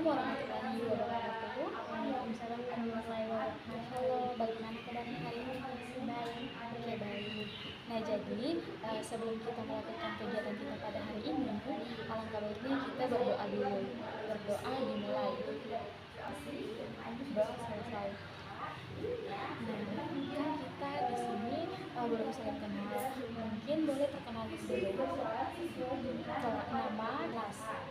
Assalamualaikum warahmatullahi wabarakatuh. Waalaikumsalam warahmatullahi wabarakatuh. Halo, bagaimana kabarnya hari ini? Baik. Oke, baik. Nah, jadi sebelum kita melakukan kegiatan kita pada hari ini, alangkah baiknya kita berdoa dulu. Berdoa dimulai. Doa selesai. Nah, kan kita di sini belum saling kenal. Mungkin boleh perkenalkan dulu. Nama, kelas.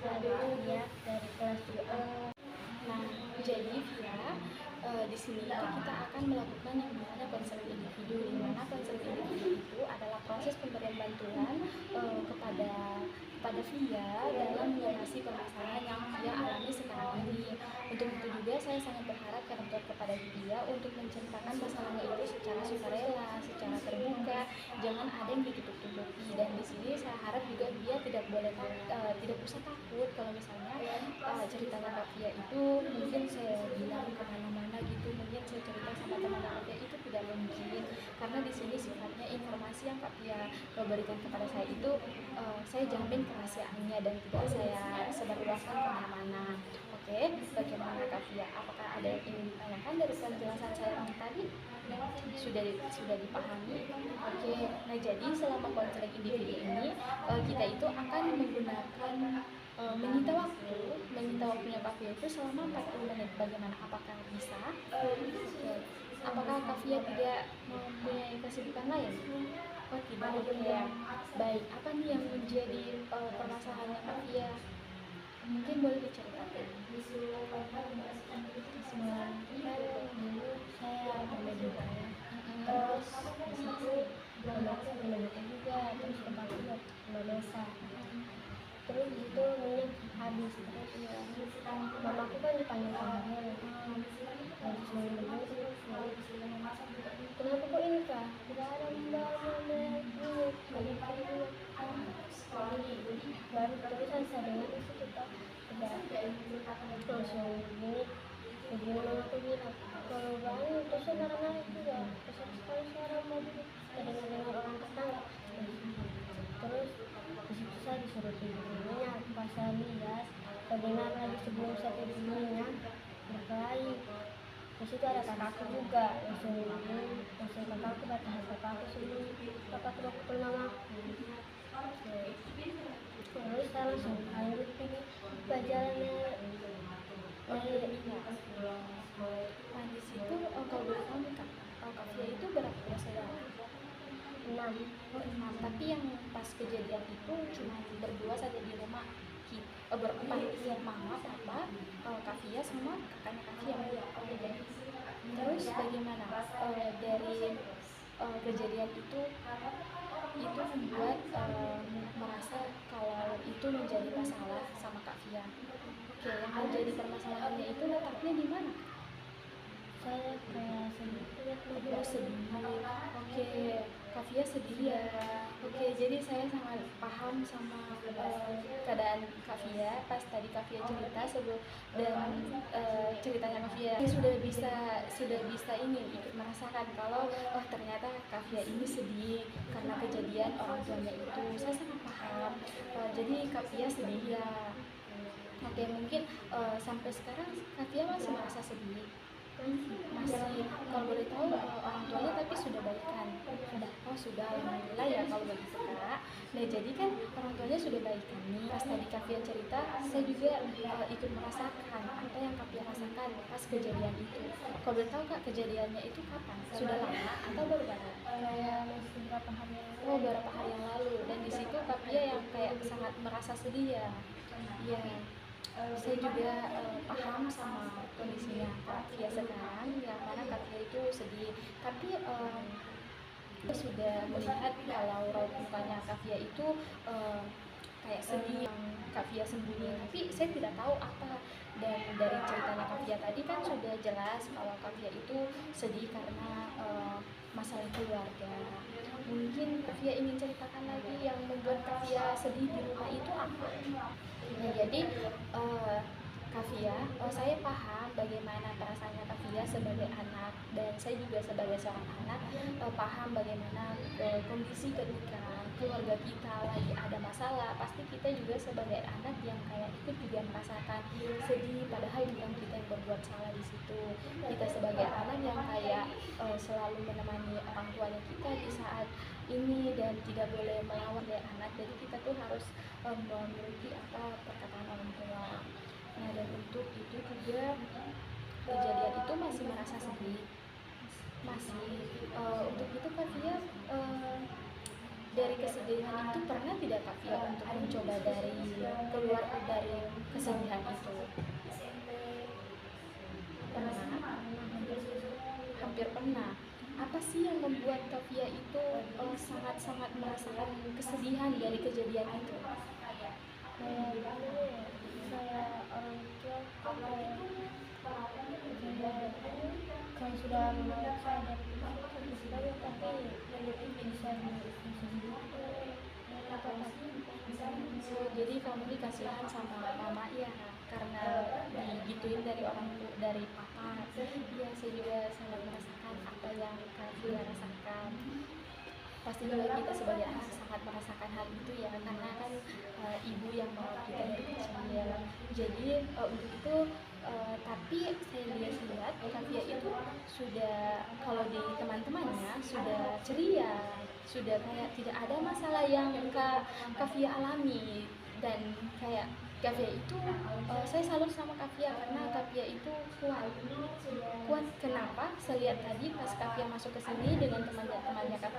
Saya dulu ya dari kelas 2A. Nah, jadi Via, di sini itu kita akan melakukan yang namanya konseling individu, di mana konseling individu itu adalah proses pemberian bantuan kepada Via dalam mengatasi permasalahan yang Via alami sekarang ini. Untuk itu juga saya sangat berharap kepada Via untuk menceritakan masalahnya itu secara sukarela, secara terbuka, jangan ada yang ditutup-tutupi. Dan di sini saya harap juga Via tidak usah takut kalau misalnya ceritanya Kak Via itu mungkin saya bilang kemana-mana gitu, mungkin saya cerita sama teman-teman Via itu tidak mungkin, karena di sini sifatnya informasi yang Kak Via berikan kepada saya itu saya jamin kerahasiaannya dan tidak saya sebarluaskan kemana-mana. Oke, bagaimana Kak Via? Apakah ada yang ingin ditanyakan dari penjelasan saya yang tadi? Sudah dipahami? Oke, nah jadi selama konseling individu ini kita itu akan menggunakan menyita waktunya Kak Via itu selama 40 menit. Bagaimana? Apakah bisa? Oke. Apakah Kak Via tidak mempunyai kesibukan lain? Oh tidak. Oke. Baik. Apa nih yang menjadi permasalahannya Kak Via? Mungkin boleh diceritakan. Dulu saya berdoa ya. Terus di situ mamaku berdoa juga, terus bapakku buat dosa. Terus itu minyak habis, terus ya mamaku kan dipanggil panggil, terus kenapa kok ini kak? Tidak ada minyak baru terus saya dengar di situ kak terus yang begini mamaku bilang kalau bangun terus karena juga besar sekali suara mobil, saya dengar orang tetangga. Terus disitu saya disuruh tidurnya, pas saya lihat terdengar lagi sebelum saya tidurnya berkelahi. Disitu ada kakakku juga, langsung kakakku batas kakakku sebelum kakakku pukul mamaku. Terus saya langsung lanjut pergi ke jalannya. Nah di situ kalau boleh tahu nih Kak Via itu berapa bersaudara? 6. Oh 6. Tapi yang pas kejadian itu cuma berdua saja di rumah, berempat, mama, papa, Kak Via sama kakaknya Kak Via. Terus bagaimana dari kejadian itu membuat merasa kalau itu menjadi masalah sama Kak Via? Oke, yang menjadi permasalahannya itu letaknya di mana? Saya kayak sedih. Oke, Kak Via sedih ya. Oke, jadi saya sangat paham sama keadaan Kak Via pas tadi Kak Via cerita dan ceritanya Kak Via sudah bisa ini ikut merasakan kalau ternyata Kak Via ini sedih karena kejadian orang tuanya itu. Saya sangat paham. Jadi Kak Via sedih ya. Oke, mungkin sampai sekarang Kak Via masih merasa sedih. Masih, kalau boleh tahu orang tuanya tapi sudah baikan? Sudah, alhamdulillah ya kalau begitu Kak. Nah jadi kan orang tuanya sudah baikan nih. Pas tadi Kak Via cerita, saya juga ikut merasakan apa yang Kak Via rasakan pas kejadian itu. Kalau boleh tahu Kak, kejadiannya itu kapan? Sudah lama atau baru banget? Kayak masih beberapa hari yang lalu. Oh, beberapa hari yang lalu. Dan di situ Kak Via yang kayak sangat merasa sedih ya. Iya. Saya juga paham sama kondisinya Kak Via sekarang, yang mana Kak Via itu sedih. Tapi kita sudah melihat kalau raut mukanya Kak Via itu kayak sedih, yang Kak Via sembunyi. Tapi saya tidak tahu apa. Dan dari ceritanya Kak Via tadi kan sudah jelas kalau Kak Via itu sedih karena masalah keluarga. Mungkin Kak Via ingin ceritakan lagi yang membuat Kak Via sedih di rumah itu apa? Nah jadi Kak Via, saya paham bagaimana perasaannya Kak Via sebagai anak, dan saya juga sebagai seorang anak paham bagaimana kondisi ketika keluarga kita lagi ada masalah, pasti kita juga sebagai anak yang kayak ikut juga merasakan sedih, padahal bukan kita yang berbuat salah di situ. Kita sebagai anak yang kayak selalu menemani orang tuanya kita di saat ini dan tidak boleh melawan dari anak, jadi kita tuh harus menuruti apa perkataan orang tua. Nah, dan untuk itu juga kejadian itu masih merasa sedih, masih untuk itu Kak Fia dari kesedihan itu pernah tidak Kak Fia untuk mencoba dari keluar dari kesedihan itu? Pernah, hampir pernah. Apa sih yang membuat Kak Fia itu sangat-sangat merasakan kesedihan dari kejadian itu? kayak gimana ya, kayak orang tua kan kayak kalau sudah menolak saya dari sekolah tapi bisa apa Jadi kamu dikasihan sama mama ya, karena digituin dari orang tua, dari papa. Iya, saya juga sangat merasakan apa yang Kak Fia rasakan. Pasti juga kita sebagai anak sangat merasakan hal itu ya, karena kan ibu yang merawat kita dari kecil. Jadi untuk itu tapi saya lihat Kak Fia itu sudah, kalau di teman-temannya sudah ceria, sudah kayak tidak ada masalah yang Kak Fia alami. Dan kayak Kak Fia itu saya salut sama Kak Fia karena Kak Fia itu kuat. Kenapa? Saya lihat tadi pas Kak Fia masuk ke sini dengan teman-temannya Kak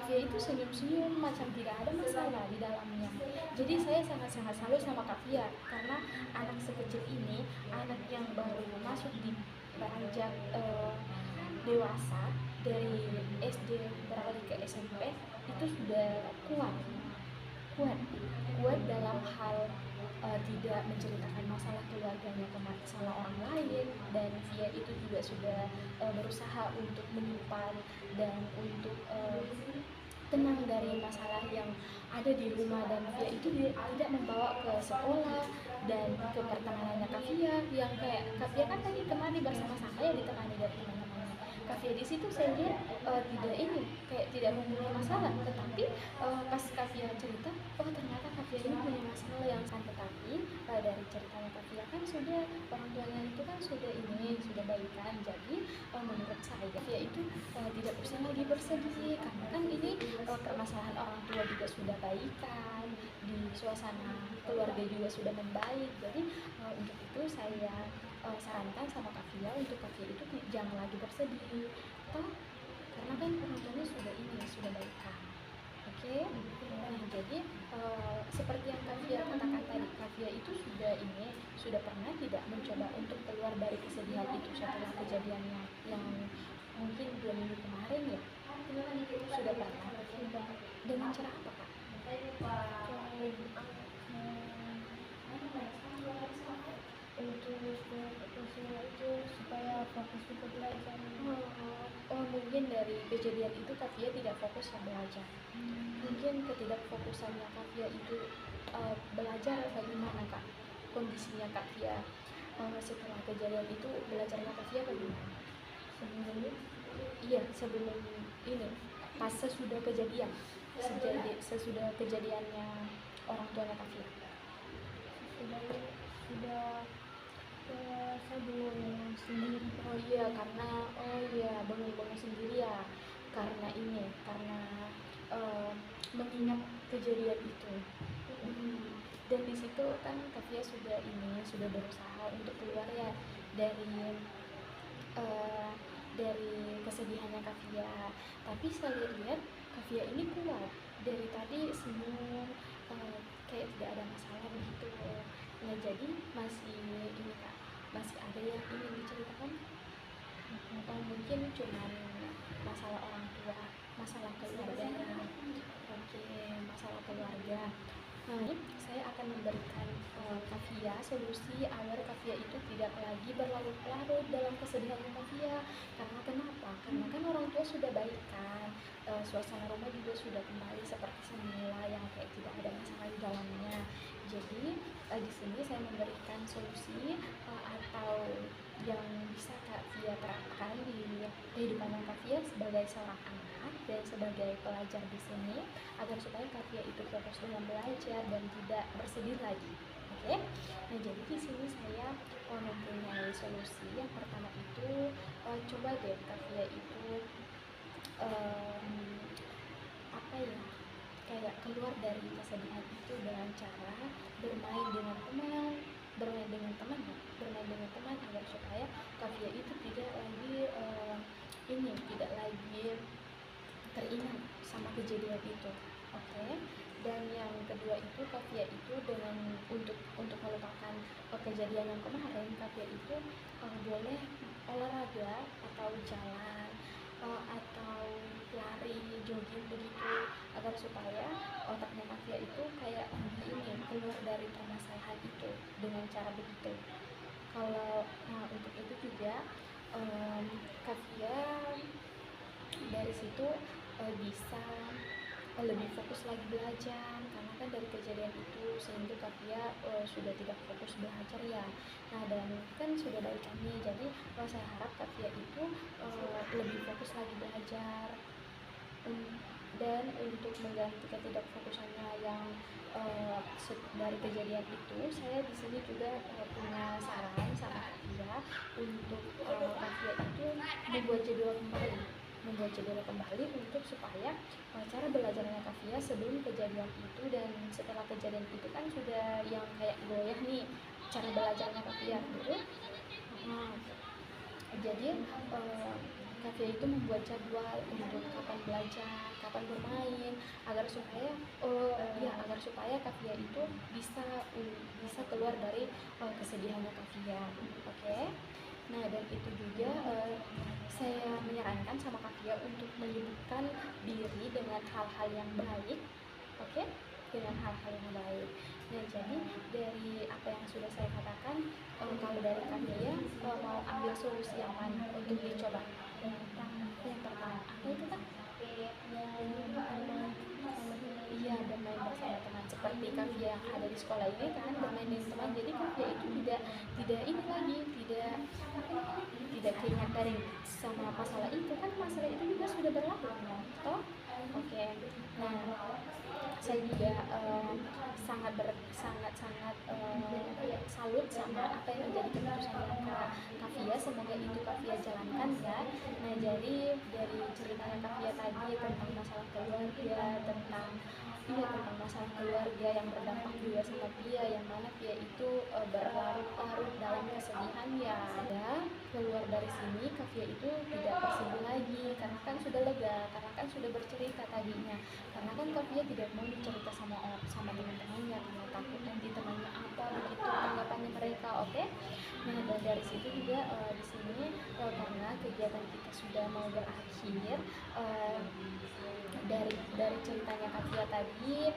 Fia itu senyum-senyum macam tidak ada masalah di dalamnya. Jadi saya sangat-sangat salut sama Kak Fia karena anak sekecil ini, anak yang baru masuk di beranjak dewasa, dari SD beralih ke SMP itu sudah kuat dalam hal tidak menceritakan masalah keluarganya ke masalah orang lain. Dan Fia itu juga sudah berusaha untuk menyimpan dan untuk tenang dari masalah yang ada di rumah. Dan Fia itu tidak membawa ke sekolah dan ke pertemanannya Kak Fia, yang kayak Kak Fia kan tadi temani bersama-sama ya, ditemani dari teman-temannya Kak Fia. Di situ saya lihat tidak ini kayak tidak mempunyai masalah, tetapi pas Kak Fia cerita, oh ternyata Kak Fia ini punya masalah yang kan. Tetapi dari ceritanya Kak Fia kan sudah, orang tuanya itu kan sudah sudah baikan. Jadi menurut saya Kak Fia itu tidak usah lagi bersedih, karena kan ini permasalahan orang tua juga sudah baikan, di suasana keluarga juga sudah membaik. Jadi untuk itu saya sarankan sama Kak Fia, untuk Kak Fia itu jangan lagi bersedih toh, karena kan orang tuanya sudah baikan. Oke. Nah, jadi seperti yang Kak Fia katakan tadi, Kak Fia itu sudah pernah tidak mencoba untuk keluar dari kesedihan itu setelah kejadiannya yang mungkin 2 minggu kemarin ya? Sudah pernah. Dengan cara apa Kak? itu supaya fokus ke belajar. Mungkin dari kejadian itu Kak Fia tidak fokus ke belajar. Mungkin ketidakfokusannya Kak Fia itu belajar bagaimana Kak? Kondisinya Kak Fia setelah kejadian itu, belajarnya Kak Fia bagaimana? Sebelum ini, pas sesudah kejadian, sesudah kejadiannya orang tuanya Kak Fia. Sudah saya bengong sendiri. Bengong sendiri ya, karena mengingat kejadian itu. Dan di situ kan Kak Fia sudah berusaha untuk keluar ya dari kesedihannya Kak Fia. Tapi saya lihat Kak Fia ini kuat, dari tadi senyum, kayak tidak ada masalah begitu. Nah, jadi masih ada yang ingin diceritakan, atau mungkin cuman masalah orang tua, masalah keluarga. Oke, masalah keluarga. Nah, saya akan memberikan Kak Fia solusi agar Kavia itu tidak lagi berlarut-larut dalam kesedihannya Kavia. Karena kenapa? Karena kan orang tua sudah baikan, suasana rumah juga sudah kembali seperti semula yang kayak tidak ada masalah di dalamnya. Jadi di sini saya memberikan solusi atau yang bisa Kavia terapkan di kehidupan Kavia sebagai seorang anak dan sebagai pelajar di sini, agar supaya Kavia itu fokus dalam belajar dan tidak bersedih lagi. Oke, nah jadi di sini saya mempunyai solusi. Yang pertama itu coba deh Kavia itu apa ya, kayak keluar dari kesedihan itu dengan cara bermain dengan teman, agar supaya Kavia itu tidak lagi tidak lagi teringat sama kejadian itu. Oke. Dan yang kedua itu Kavia itu dengan untuk melupakan kejadian yang kemarin, Kavia itu boleh olahraga atau jalan atau lari, jogging begitu, agar supaya otaknya Kavia itu kayak keluar dari permasalahan itu dengan cara begitu. Kalau untuk itu juga Kavia dari situ bisa lebih fokus lagi belajar, karena kan dari kejadian itu sehingga Kavia sudah tidak fokus belajar ya. Nah, dan kan sudah baikan nih, jadi saya harap Kavia itu lebih fokus lagi belajar. Dan untuk mengganti ketidakfokusannya yang dari kejadian itu, saya di sini juga punya saran sama Kavia untuk Kavia itu membuat jadwal kembali untuk supaya cara belajarnya Kavia sebelum kejadian itu dan setelah kejadian itu kan sudah yang kayak goyah nih cara belajarnya Kavia gitu. Jadi Kavia itu membuat jadwal untuk kapan belajar, kapan bermain, agar supaya Kavia itu bisa keluar dari kesedihannya Kavia. Oke. Nah, dan itu juga saya menyarankan sama Kavia untuk menyibukkan diri dengan hal-hal yang baik. Oke? Dengan hal-hal yang baik. Nah, jadi dari apa yang sudah saya katakan, kalau dari Kavia mau ambil solusi yang mana untuk dicoba? Yang pertama, apa itu kan? Iya, bermain bersama teman. Seperti Kavia yang ada di sekolah ini kan, bermain dengan teman. Jadi Kavia itu tidak keingat dari sama masalah itu kan, masalah itu juga sudah berlalu, toh? Oke. Nah, saya juga sangat salut sama apa yang menjadi keputusannya Kavia. Semoga itu Kavia jalankan ya. Nah, jadi dari ceritanya Kavia tadi tentang masalah keluarga, tentang masalah keluarga yang berdampak juga sama Pia, yang mana Pia itu berlarut-larut dalam kesedihan ya. Keluar dari sini Kavia itu tidak bersedih lagi, karena kan sudah lega, karena kan sudah bercerita tadinya. Karena kan Kavia tidak mau cerita sama teman-temannya, karena takut nanti temannya apa begitu tanggapannya mereka. Oke. Nah, dan dari situ juga di sini karena kegiatan kita sudah mau berakhir, dari ceritanya Kavia tadi,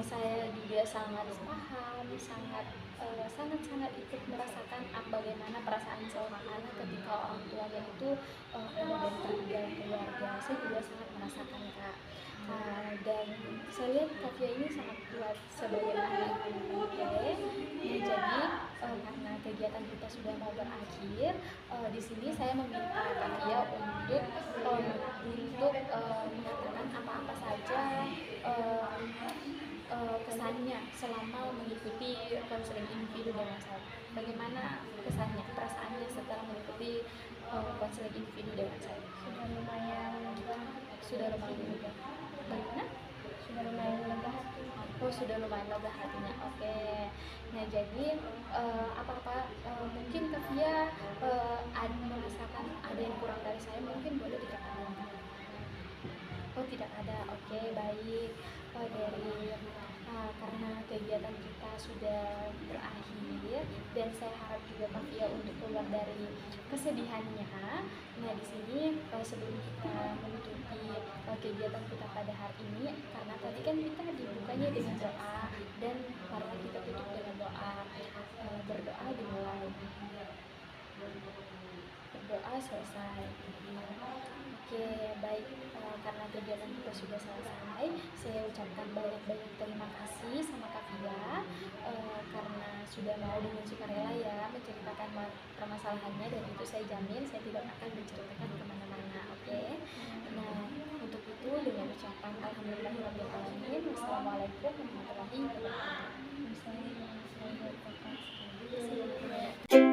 saya juga sangat paham, sangat ikut merasakan bagaimana perasaan seorang anak ketika orang tuanya itu ada dan tertinggal keluarga. Saya juga sangat merasakan, Kak. Dan saya lihat Kavia ini sangat kuat sebagai anak. Oke. Nah, jadi karena kegiatan kita sudah mau berakhir, di sini saya meminta Kavia untuk mengatakan apa-apa saja kesannya selama mengikuti konseling individu dengan saya. Bagaimana kesannya, perasaannya setelah mengikuti konseling individu dengan saya? Sudah lumayan lega. Bagaimana? Sudah lumayan lega hati. Oh, sudah lumayan lega hatinya. Oke. Nah, jadi mungkin Kavia misalkan ada yang kurang dari saya, mungkin boleh dikatakan. Oh, tidak ada. Oke, baik. Karena kegiatan kita sudah berakhir dan saya harap juga Kavia untuk keluar dari kesedihannya. Nah, di sini sebelum kita menutupi kegiatan kita pada hari ini, karena tadi kan kita dibukanya dengan doa dan karena kita tutup dengan doa, berdoa selesai. Oke, baik, karena kegiatan kita sudah selesai, saya ucapkan banyak-banyak terima kasih sama Kak Fia, karena sudah mau dengan sukarela ya menceritakan permasalahannya, dan itu saya jamin saya tidak akan menceritakan kemana-mana. Oke, nah untuk itu dengan ucapan alhamdulillahirobbilalamin, wassalamualaikum warahmatullahi wabarakatuh. Misalnya saya buat kakak sekali. Terima kasih.